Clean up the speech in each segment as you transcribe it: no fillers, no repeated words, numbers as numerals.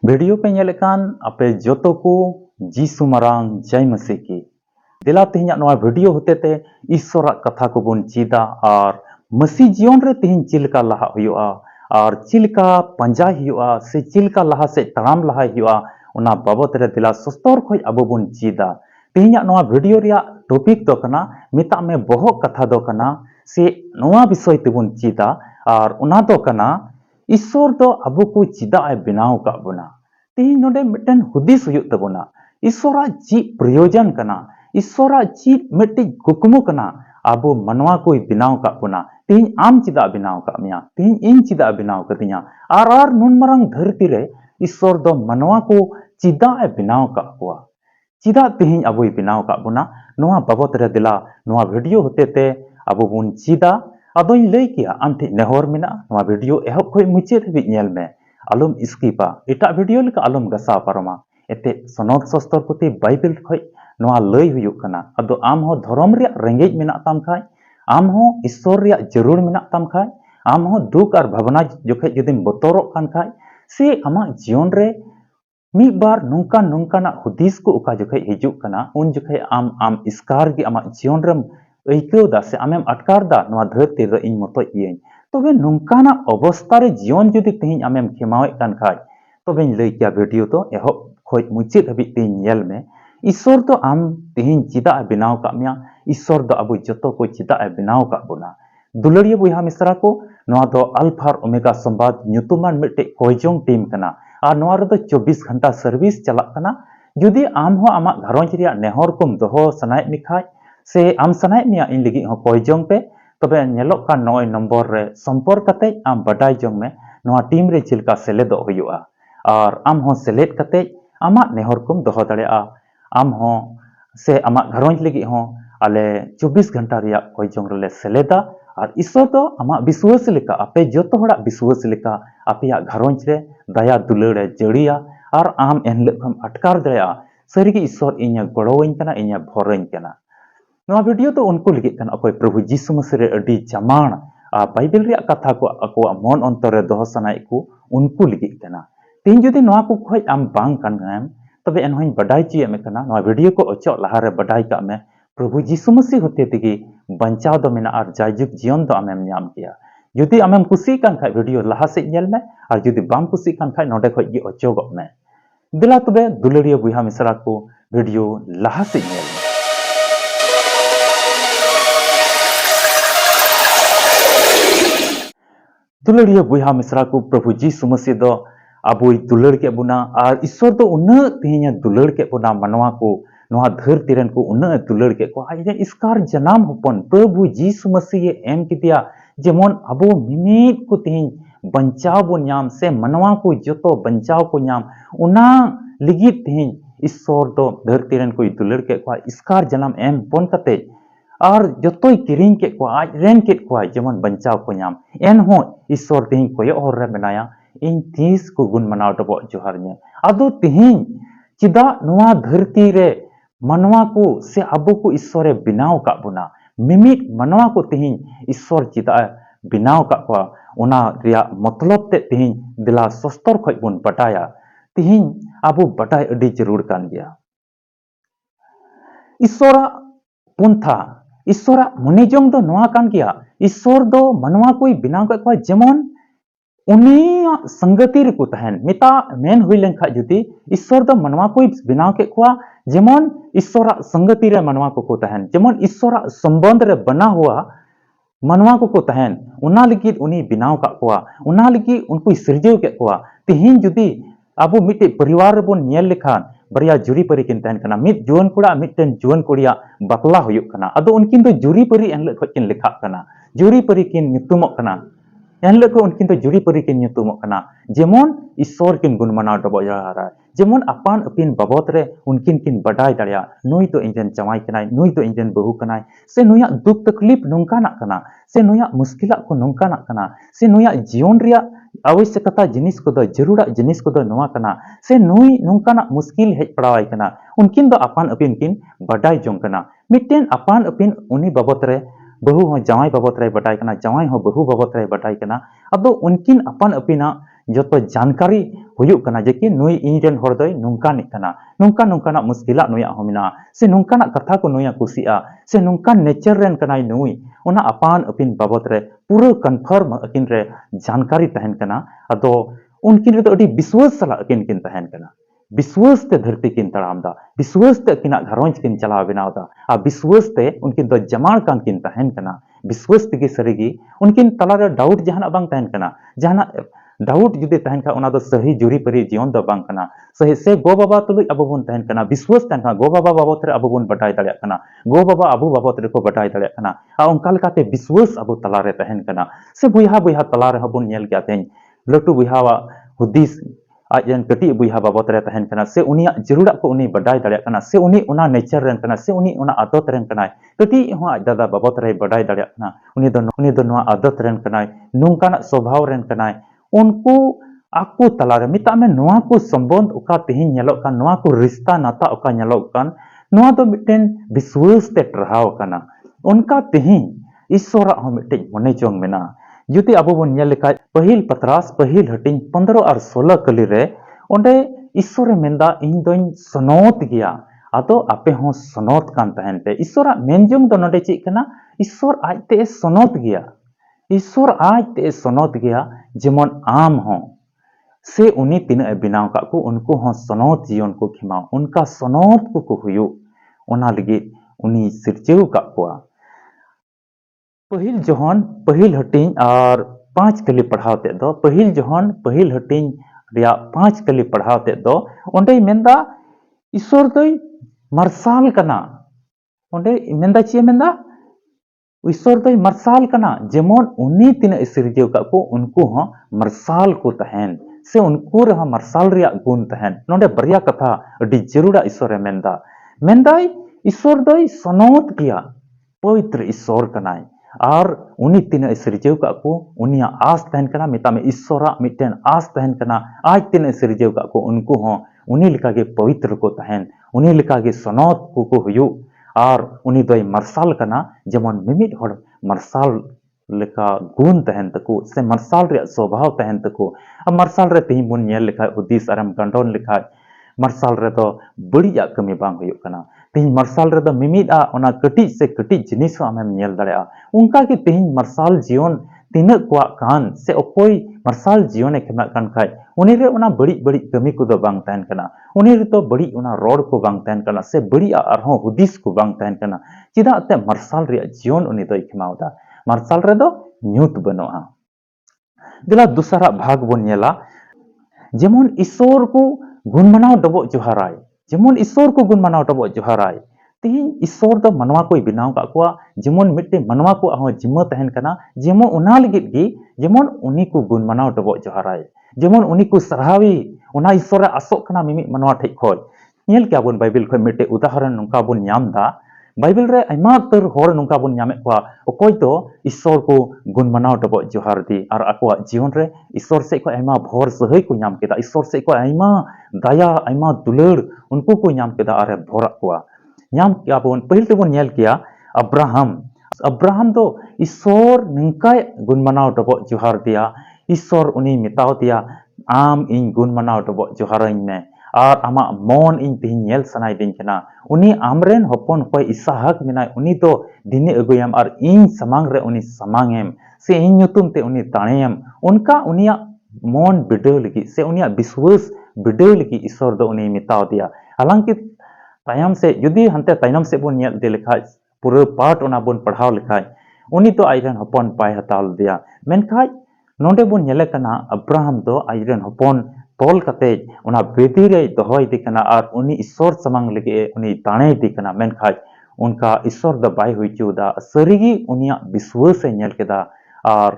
video पे नेलेकान आपे जोतो को जीसु मरांग जय मसीह की दिला तेहኛ नवा वीडियो होते ते ईश्वर कथा को बन चीदा और मसीह जीवन रे तेहñ चिलका लहा हुआ और चिलका पंजा हुआ से चिलका लहा से तड़ाम लहा हुआ उना बाबत रे दिला सस्तर खोज अबो बन चीदा तेहኛ नवा वीडियो रिया टॉपिक दो कना मिता में बहु कथा दो कना से नवा विषय तेबन चीदा और उना दो कना ईश्वर दो अबो को चिदा बनाव का बना तेहñ नोडे मिटन हुदिस हुयुग तबोना ईश्वरा ची प्रयोजन कना ईश्वरा ची मिट्टी कुकमु कना अबो मनवा को बनाव का बना तेहñ आम चिदा बनाव का मिया तेहñ इन चिदा बनाव कतिया आर नुन मरंग धरती रे ईश्वर दो मनवा को चिदा बनाव का हुआ चिदा तेहñ अबो बनाव का बना नोआ बाबत रे दिला नोआ वीडियो होते ते अबो बुन चिदा अदोई लई किया आम ठे नेहर मिना नोआ वीडियो एहब खोय मुचे धबि नेल में आलम स्किपा एटा वीडियो लेका आलम गसा पारमा एते सनद सस्तर पुती बाइबल खोय नोआ लई हुयुग कना अदो आम हो धर्म रे रेंगेज मिना ताम खाय आम हो ईश्वर रे जरूर मिना ताम खाय आम हो दुख और भावना जोखे जदिम बतरो कान खाय से आमा जीवन रे मी बार नुंका नुंका ना हुदिस को उका जोखे हिजुग कना उन जोखे आम इसकार गे आमा जीवन रे ऐकौ दा से आमेम अटकार दा नोआ धरती रे इन मतो इयें तबे नुंकाना अवस्था रे जीवन जदि तेहñ आमेम खेमावे कान खाय तबे लई किया वीडियो तो एहब खोज मुचे धबि तेहñ नेल में ईश्वर तो आम तेहñ चिदा बनाव का मिया ईश्वर दो अबो जतो को चिदा बनाव का बोना दुलड़िया बुहा मिश्रा को नोआ दो अल्फा और ओमेगा संवाद न्यूतुमान मिटे कोयजोंग टीम कना और नोआ रे दो 24 घंटा सर्विस चला कना जुदी आम हो आमा घरंज रिया नेहर कोम दोहो सनाय मिखाय से आम सनाय मिया इन लगी हो कोयजोंग पे तबे नेलोक का नॉय नंबर रे संपर्क कते आम बडाय जोंग में नोआ टीम रे चिलका सेलेदो हुयुआ और आम हो सेलेद कते आमा नेहर कोम दोहो दाड़ेआ आम हो से आमा घरंज लगी हो आले 24 घंटा रिया कोयजोंग रे सेलेदा और ईश्वर तो आमा विश्वास लेका आपे जतो हड़ा विश्वास लेका आपेया घरंज रे दया दुलड़े जड़िया और आम एनले हम अटकार दाड़ेआ सरीगे ईश्वर इnya गड़ोवኝ कना इnya भरኝ कना नोआ वीडियो तो उनको लगे कन अकोय प्रभु जीसु मसीह रे अडी जमाण आ बाइबल रे कथा को अको मन अंतर रे दोह सनाय को उनको लगे कना तीन जदि नोआ को खोय आम बांग कन गाम तबे एनहोय बडाय चिए में कना नोआ वीडियो को अचो लहा रे बडाय का में प्रभु जीसु मसीह होते तिगी बंचाव दो मेना और जायजुग जीवन दो आमेम न्याम किया जदि आमेम कुसी कान खाय वीडियो लहा से नेल में और जदि बाम कुसी कान खाय नोडे खोय गी अचो गो में दिला तबे दुलड़िया बुहा मिश्रा को वीडियो लहा से नेल दुलड़िया बुहा मिश्रा को प्रभु जीसु मसीह दो अबो दुलड़ के बुना और ईश्वर तो उन तेहñ दुलड़ के बुना मनवा को नोआ धरती रेन को उन दुलड़ के को आज इसकार जनाम होपन प्रभु जीसु मसीह एम कितिया जेमन अबो मिमित को तेहñ बंचाव बो नाम से मनवा को जतो बंचाव को नाम उना लिगी तेहñ ईश्वर तो धरती रेन को दुलड़ के को इसकार जनाम एम पन कते और जतोई किरिंग के को आज रेन के को जेमन बंचाव को नाम एन हो ईश्वर तेहñ को और रे बनाया इन तीस को गुण मनाव डबो जोहार ने अदो तेहñ चिदा नोआ धरती रे मनवा को से अबो को ईश्वर बनाव का बुना मिमित मनवा को तेहñ ईश्वर चिदा बनाव का को उना रिया मतलब ते तेहñ दिला सस्तर खोज बुन बटाया तेहñ अबो बटाय अडी जरूर कान गया ईश्वरा पुंथा ईश्वरा मुनिजोंग दो नोआ कान गया ईश्वर दो मनवा कोई बनाव का जेमन उनिया संगति रे को तहन मिता मेन हुई लेंखा जुदी ईश्वर दो मनवा कोई बनाव के को जेमन ईश्वरा संगति रे मनवा को तहन जेमन ईश्वरा संबंध रे बना हुआ मनवा को तहन उना लगी उनी बनाव का को उना लगी उनको सृजव के को तेहñ जुदी अबो मिटे परिवार बोन नेल लेखान बरिया जुरी परी किन तहन कना मिट जुवन कुड़ा मिटन जुवन कुड़िया बपला हुयुग कना अदो उनकिन तो जुरी परी एनले खो किन लेखा कना जुरी परी किन नितुमक कना एनले को उनकिन तो जुरी परी किन नितुमक कना जेमन ईश्वर किन गुण मनाव डबो जहारा जेमन अपान अपिन बाबत रे उनकिन किन बडाय दाड़िया नुई तो इंजन जमाई कनाय नुई तो इंजन बहु कनाय से नुया दुख तकलीफ नोंका ना कना से नुया मुश्किला को नोंका ना कना से नुया जीवन रिया आवश्यकता जिनिस को दो जरूरा जिनिस को दो नोआ कना से नुई नोंका ना मुश्किल हेज पड़ावाय कना उनकिन दो अपान अपिन किन बडाय जोंग कना मिटेन अपान अपिन उनी बाबत रे बहु हो जवाई बाबत रे बटाई कना जवाई हो बहु बाबत रे बटाई कना अब उनकिन अपन अपिना joto जानकारी huyuk kana je ki nui ᱤᱧ ᱨᱮᱱ ᱦᱚᱲ ᱫᱚᱭ ᱱᱚᱝᱠᱟᱱᱤᱡ ᱠᱟᱱᱟ ᱱᱚᱝᱠᱟᱱᱟᱜ ᱢᱩᱥᱠᱤᱞᱟᱜ ᱱᱩᱭᱟᱜ ᱦᱚᱸ ᱢᱮᱱᱟᱜᱼᱟ ᱥᱮ ᱱᱚᱝᱠᱟᱱᱟᱜ ᱠᱟᱛᱷᱟ ᱠᱚ ᱱᱩᱭᱟᱜ ᱠᱩᱥᱤᱜᱼᱟ ᱥᱮ ᱱᱚᱝᱠᱟᱱ नेचर ᱨᱮᱱ ᱠᱟᱱᱟᱭ ᱱᱩᱭ ᱚᱱᱟ ᱟᱯᱟᱱ ᱟᱹᱯᱤᱱ ᱵᱟᱵᱚᱫ ᱨᱮ ᱯᱩᱨᱟᱹ ᱠᱚᱱफᱟᱨᱢ ᱟᱹᱠᱤᱱ ᱨᱮ जानकारी तहन कना अदो उनकिन रे तो अडी विश्वास सला अकिन किन तहन कना विश्वास ते धरती किन तड़ाम दा विश्वास ते अकिना घरोंज किन चला बनाव दा आ विश्वास ते उनकिन दो जमाल कान किन तहन कना विश्वास तेगी सरीगी उनकिन तला रे डाउट जहाना बांग तहन कना जहाना डाउट जुदि तहन का उना दो सही जुरी परी जीवन दो बांग कना सही से गो बाबा तुलु अबो बुन तहन कना विश्वास तहन का गो बाबा बाबत रे अबो बुन बटाई दाड़िया कना गो बाबा अबो बाबत रे को बटाई दाड़िया कना आ उनका लेकाते विश्वास अबो तला रे तहन कना से बुइहा बुइहा तला रे हबुन नेल गया तेन लटू बुइहावा हुदिस आजन कटी बुइहा बाबत रे तहन कना से उनिया जरूरा को उनी बटाई दाड़िया कना से उनी उना नेचर रेन कना से उनी उना आदत रेन कना कटी हो आज दादा बाबत रे बटाई दाड़िया कना उनी दो नोआ आदत रेन कना नोंकाना स्वभाव रेन कना उनको aku talare mita me noa ko sambond uka tihin nyelok kan noa ko rista nata uka nyelok kan noa do miten biswas te trahau kana unka tihin isora ho miten mone jong mena judi abo bon nyel lekha pahil patras pahil hating 15 ar 16 kali re onde isore menda in doin sonot gya ado ape ho sonot kan tahen pe isora menjong do node chik kana isor aj te sonot gya isor aj te sonot gya jemon am ho से उन्हीं तीन बिनाव का को उनको हो सनौत जीवन को खिमा उनका सनौत को हुयो ओना लगी उन्हीं सिरजेव का को पहिल जोहन पहिल हटिंग और 5 कली पढ़ावते दो पहिल जोहन पहिल हटिंग रिया 5 कली पढ़ावते दो ओंडे मेंदा ईश्वर दई मरसाल कना ओंडे मेंदा चे मेंदा ईश्वर दई मरसाल कना जेमन उन्हीं तीन सिरजेव का को उनको हो मरसाल को तहन से उनको रहा मरसाल रिया गुण तहन नोंडे बरिया कथा अडी जरूरा ईश्वर मेंदा मेंदाई ईश्वर दई सनौत किया पवित्र ईश्वर कनाय और उनी तीन सिरजेव का को उनिया आस तहन कना मिता में ईश्वरा मिटेन आस तहन कना आज तीन सिरजेव का को उनको हो उनी लिखा के पवित्र को तहन उनी लिखा के सनौत को हुयो और उनी दई मरसाल कना जेमन मिमिट हड़ मरसाल लेका गुण तहन तको से मरसाल रे स्वभाव तहन तको अब मरसाल रे तेही बुन नेल लेखा हुदिस आरम गंडोन लेखा मरसाल रे तो बड़िया कमी बांग हुयो कना तेही मरसाल रे तो मिमिदा ओना कटी से कटी जिनिस आमेम नेल दड़या उनका के तेही मरसाल जीवन तीन क्वा कान से ओकोई मरसाल जीवन खेमा कान खाय उनी रे ओना बड़ी बड़ी कमी को दो बांग तहन कना उनी रे तो बड़ी ओना रोड को बांग तहन कना से बड़िया आरहो हुदिस को बांग तहन कना चिदा ते मरसाल रे जीवन उनी दो खेमावदा मरसाल रे दो न्यूत बनोआ दिला दूसरा भाग बन नेला जेमन ईश्वर को गुण मनाव डबो जोहाराय जेमन ईश्वर को गुण मनाव डबो जोहाराय तीन ईश्वर दो मनवा कोई बिनाव का को जेमन मिट्टे मनवा को आहो जिम्मा तहन कना जेमन उना लगित गी जेमन उनी को गुण मनाव डबो जोहाराय जेमन उनी को सराहावी उना ईश्वर आसोक कना मिमि मनवा ठेक खोय नेल क्या बन बाइबल खय मिट्टे उदाहरण नुका बन न्याम दा बाइबल रे आइमा तर होर नुका बन न्यामे को ओकोय तो ईश्वर को गुण मनाव डबो जोहार दी और आको जीवन रे ईश्वर से को आइमा भोर सहय को न्याम केदा ईश्वर से को आइमा दया आइमा दुलड़ उनको को न्याम केदा अरे भोरा को न्याम क्या बन पहिल तेबन नेल किया अब्राहम तो ईश्वर निंकाय गुण मनाव डबो जोहार दिया ईश्वर उनी मिताव दिया आम इन गुण मनाव डबो जोहारइन में और आमा मन इन तिहिन नेल सनाय दिन कना उनी आमरेन हपन कोय इसहाक मिनाय उनी तो दिने अगुयम और इन समांग रे उनी समांगेम से इन ᱧᱩᱛᱩᱢ ते उनी ताणेयम उनका उनिया मन बिडव लगी से उनिया विश्वास बिडव लगी ईश्वर दो उनी मिताव दिया हालांकि तायम से यदि हंते तायम से बन नेल दे लेखा पूरा पाठ उना बन पढ़ाव लेखा उनी तो आइरन हपन पाय हताल दिया मेनखाय नोंडे बन नेले कना अब्राहम दो आइरन हपन तोल कते उना बेदी रे दोहय दी कना और उनी ईश्वर समांग लगे उनी ताणे दी कना मेनखाय उनका ईश्वर द बाय हुइचुदा सरीगी उनिया विश्वास से नेल केदा और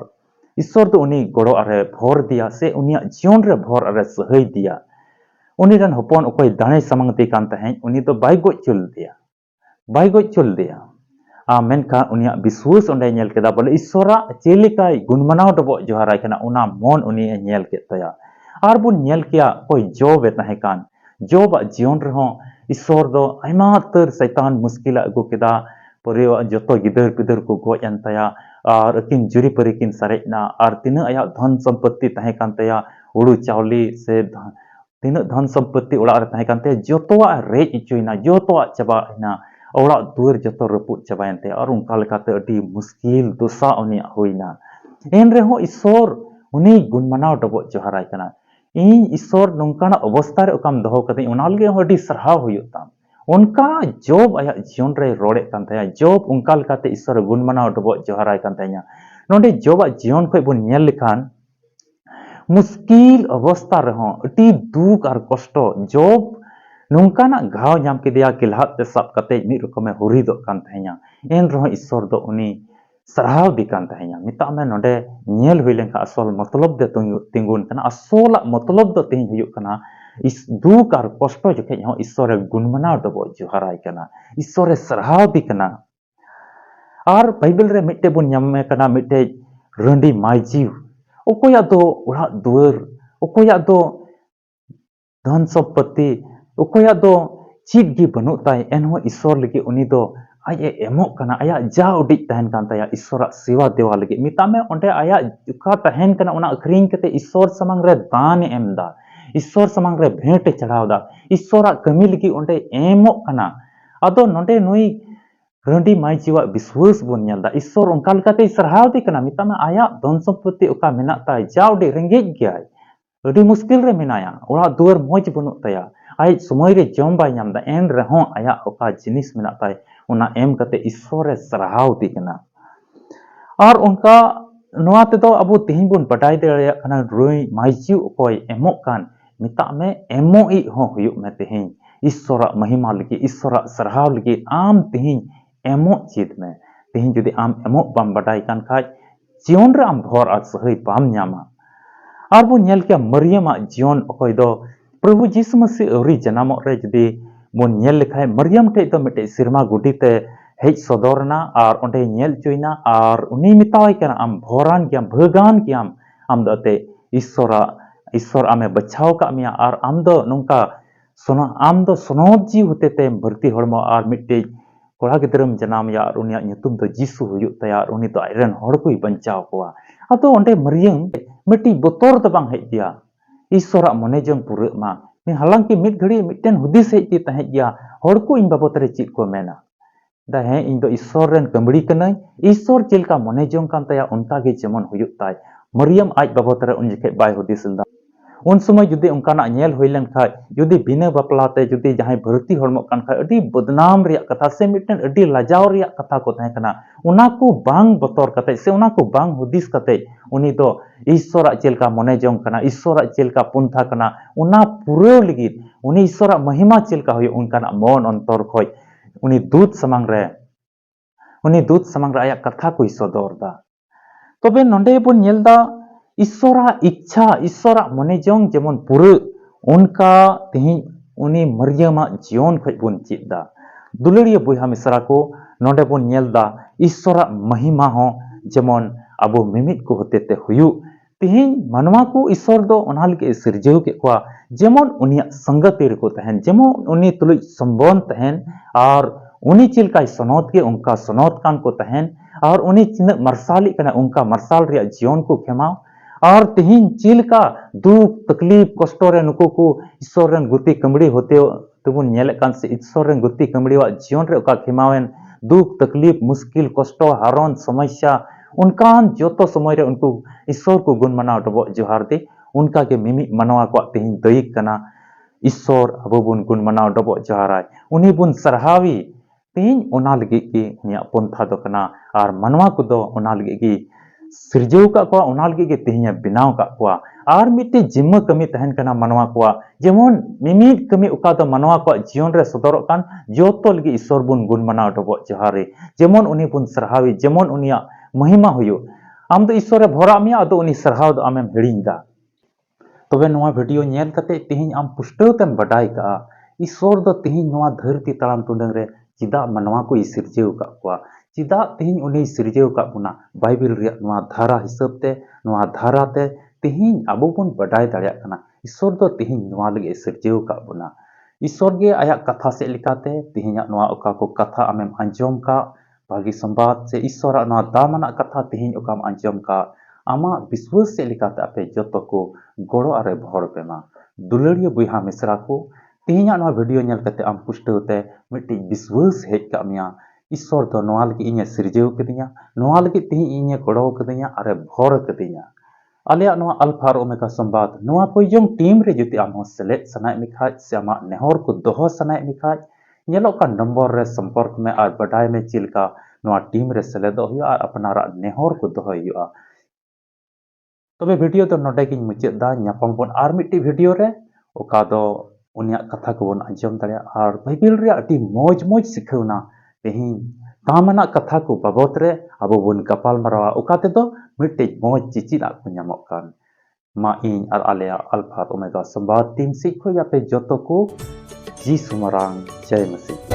ईश्वर तो उनी गड़ो अरे भोर दिया से उनिया जीवन रे भोर अरे सहय दिया उनी रन हपन ओकोय दाणे समांग दी कान तहें उनी तो बाय गoj चुल दिया आ मेनका उनिया विश्वास उंडे नेल केदा बोले ईश्वरा चेलिकाय गुण मनाव डबो जोहाराय कना उना मन उनी नेल के तया और बुन नेल किया कोई जॉब तहे कान जॉब जीवन रहो ईश्वर दो आइमा तर शैतान मुश्किल अगु केदा परिवा जतो गिदर पिदर को गoj अंतया और अकिन जुरी परी किन सरेजना और तिना आया धन संपत्ति तहे कान तया हुड़ू चावली से तीना धन सम्पत्ति ओड़ा रे ताहे कानते जोतोआ रेज इचुइना जोतोआ चबाइना ओड़ा दुआर जोतो रपुद चबायनते और उनका लेकाते अडी मुश्किल दोसा उनिया होइना एन रेहो ईश्वर उनी गुण मनाव डबो जोहाराय कना इन ईश्वर नोंकाना अवस्था रे ओकाम दोहो कते ओना लगे अडी सरहाव हुयुग ताम उनका जॉब आया जीवन रे रोड़े कान थाया जॉब उनका लेकाते ईश्वर गुण मनाव डबो जोहाराय कान थाया नोंडे जॉब जीवन खय बन नेल लेखान मुश्किल अवस्था रहो अति दुख और कष्ट जॉब नोंकाना घाव नाम केदिया किलहात ते सब कते मिद रकमे हुरिदो कान थाया एन रहो ईश्वर दो उनी सरहाव दी कान थाया मिता में नोंडे नेल हुई लेखा असल मतलब दे तिंगुन कना असला मतलब दो तिंग हुयुग कना इस दुख और कष्ट जखे हो ईश्वर गुण मनाव दबो जोहाराय कना ईश्वर सरहाव दी कना और बाइबल रे मिट्टे बुन नामे कना मिट्टे रंडी माइजीव ओकोया दो उड़ा दुआर ओकोया दो धन सम्पत्ति ओकोया दो चीज गी बनु ताय एनहो ईश्वर लगे उनी दो आये एमोक कना आया जा उडी तहन कान ताया ईश्वर सेवा देवा लगे मिता में ओंडे आया उका तहन कना उना अखरीन कते ईश्वर समंग रे दान एमदा ईश्वर समंग रे भेंट चढ़ावदा ईश्वर कमी लगे ओंडे एमोक कना अदो नोंडे नुई रंडी माई जीवा विश्वास बन नेलदा ईश्वर उनका लेकाते सरहाव दे कना मिता में आया धन सम्पत्ति ओका मेना ताय जा उडी रेंगेज गयाय अडी मुश्किल रे मेनाया ओड़ा दुआर मोज बनु ताया आय समय रे जम बाय नामदा एन रहो आया ओका जिनिस मेना ताय उना एम कते ईश्वर सरहाव दी कना और उनका नोआ तेदो अबो तिहिन बुन बडाय दाड़ेया कना रोई माइजिउ ओकोय एमोक कान मिता में एमो इ हो हुयुग में तिहिन ईश्वर महिमा लगी ईश्वर सरहाव लगी आम तिहिन एमो चीज में तिहिन जुदी आम एमो बाम बडाय कान खाय जीवन रे आम भर और सही बाम न्यामा और बो नेल के मरियम जीवन अकोय दो प्रभु यीशु मसीह अवरी जनामो रे जुदी बो नेल लेखाय मरियम ठे तो मिटे सिरमा गुडीते हेज सदरना और ओंडे नेल चुइना और उनी मिताय कना आम भरान गयाम भगान गयाम आम दते ईश्वर आमे बचाव का मिया और आम दो नोंका आम दो सनोद जी होते ते भर्ती हड़मो और मिटे कोड़ा गिदरम जनाम या और उनिया nyutum दो जीसु हुयुग तया और उनी तो आयरन हड़ कोई बंचाव कोआ अतो ओंडे मरियम मिट्टी बोतोर तो बांग हेज दिया ईश्वर मने जंग पुरे मा हालांकि मिट घड़ी मिटन हुदिस हेज दी तहे गया हड़ को इन बाबत रे चित को मेना दा है इन दो ईश्वर रेन कमड़ी कनई ईश्वर चिलका मने जंग कान तया उनका गे जेमन हुयुग ताय मरियम आज बाबत रे उन जखे बाय हुदिस दा उन समय जुदी उनकाना नेल होइलन खाय जुदी बिना बापलाते जुदी जहां भर्ती हड़मो कान खाय अडी बदनाम रिया कथा से मिटन अडी लाजाव रिया कथा को तहे कना उना को बांग बतर कते से उना को बांग हुदिस कते उनी दो ईश्वर चेलका मने जंग कना ईश्वर चेलका पुंथा कना उना पूरे लगी उनी ईश्वर महिमा चेलका होय उनकाना मन अंतर खोय उनी दूत समंग रे आया कथा को सदर दा तबे नंडे बन नेलदा ईश्वरा इच्छा ईश्वरा मने जंग जेमन पुरे उनका तिहिन उनी मरियम जीवन खय बुन चिदा दुलड़िया बुहा मिसरा को नोंडे बुन नेलदा ईश्वरा महिमा हो जेमन अबो मिमित को होते ते हुयु तिहिन मनवा को ईश्वर दो ओना लगे सिरजेव के कोआ जेमन उनिया संगति को तहन जेमन उनी तुलुज संबंध तहन और उनी चिलका सनोत के उनका सनोत कान को तहन और उनी चिन मरसाली कना उनका मरसाल रिया जीवन को खेमा और तिहिन चिलका दुख तकलीफ कष्ट रे नुको को ईश्वर रेन गुती कमड़ी होते तबुन नेले कान से ईश्वर रेन गुती कमड़ी वा जीवन रे का खेमावेन दुख तकलीफ मुश्किल कष्ट हारन समस्या उनकान जोतो समय रे उनको ईश्वर को गुण मनाव डबो जोहार दे उनका के मिमि मनवा को तिहिन दैक कना ईश्वर अबो बुन गुण मनाव डबो जोहाराय उनी बुन सरहावी तिहिन ओना लगे की उनिया पंथा दो कना और मनवा को दो ओना लगे की सिरजेव का को ओना लगे के तिहिन बिनाव का को और मिटे जिम्मा कमी तहन कना मनवा को जेमन मिमिट कमी उका दो मनवा को जीवन रे सदर कान जोतो लगे ईश्वर बुन गुण मनाव डबो जोहारे जेमन उनी बुन सरहावी जेमन उनिया महिमा हुयो आम दो ईश्वर भरा मिया अदो उनी सरहाव दो आमेम हिड़िंदा तबे नोआ वीडियो नेल कते तिहिन आम पुष्टव तेम बडाय का ईश्वर दो तिहिन नोआ धरती तलाम टुंडंग रे चिदा मनवा को सिरजेव का को चिदा तिहिन उनी सिरजेव का बुना बाइबल रिया नोआ धारा हिसाब ते नोआ धारा ते तिहिन अबो बुन बडाय दाड़िया कना ईश्वर दो तिहिन नोआ लगे सिरजेव का बुना ईश्वर गे आया कथा से लिकाते तिहिन नोआ ओका को कथा आमेम अंजम का भागी संवाद से ईश्वर नोआ दामना कथा तिहिन ओकाम अंजम का आमा विश्वास से लेकाते आपे जोतो को गड़ो आरे भर पेमा दुलड़िया बुहा मिश्रा को तेहना नवा वीडियो नेल कते आम पुष्टते मिट्टी विश्वास हेज का मिया ईश्वर तो नवा लगी इने सिरजेव कदिया नवा लगी तेही इने गड़ो कदिया आरे भर कदिया आलिया नवा अल्फा और ओमेगा संवाद नवा कोई टीम रे जुति आम सेलेक्ट सनाय मिखाज से आमा नेहर को दोहो सनाय मिखाज नेलो का नंबर रे संपर्क में और बडाय में चिलका नवा टीम रे सेलेदो हुआ और अपनारा नेहर को दोहो हुआ तबे वीडियो तो नोडे गिन मुचादा ᱧᱟᱯᱟᱢ ᱵᱚᱱ ᱟᱨ ᱢᱤᱫᱴᱤᱡ ᱵᱷᱤᱰᱤᱭᱳ ᱨᱮ ᱚᱠᱟ ᱫᱚ ᱩᱱᱤᱭᱟᱜ ᱠᱟᱛᱷᱟ ᱠᱚᱵᱚᱱ ᱟᱸᱡᱚᱢ ᱫᱟᱲᱮᱭᱟᱜᱼᱟ ᱟᱨ ᱵᱟᱭᱵᱮᱞ ᱨᱮᱭᱟᱜ ᱟᱹᱰᱤ ᱢᱚᱡᱽ ᱥᱤᱠᱷᱟᱹᱣᱱᱟ ᱛᱮᱦᱮᱧ ᱫᱟᱢᱟᱱᱟᱜ ᱠᱟᱛᱷᱟ ᱠᱚ ᱵᱟᱵᱚᱫ ᱨᱮ ᱟᱵᱚ ᱵᱚᱱ ᱜᱟᱯᱟᱞᱢᱟᱨᱟᱣᱟ ᱚᱠᱟ ᱛᱮᱫᱚ ᱢᱤᱫᱴᱤᱡ ᱢᱚᱡᱽ ᱪᱤᱪᱤᱫᱟᱜ ᱠᱚ ᱧᱟᱢᱚᱜ ᱠᱟᱱ मा इन और आलिया अल्फा ओमेगा संवाद टीम से खोज आपे जोतो को जी सुमरांग जय मसीह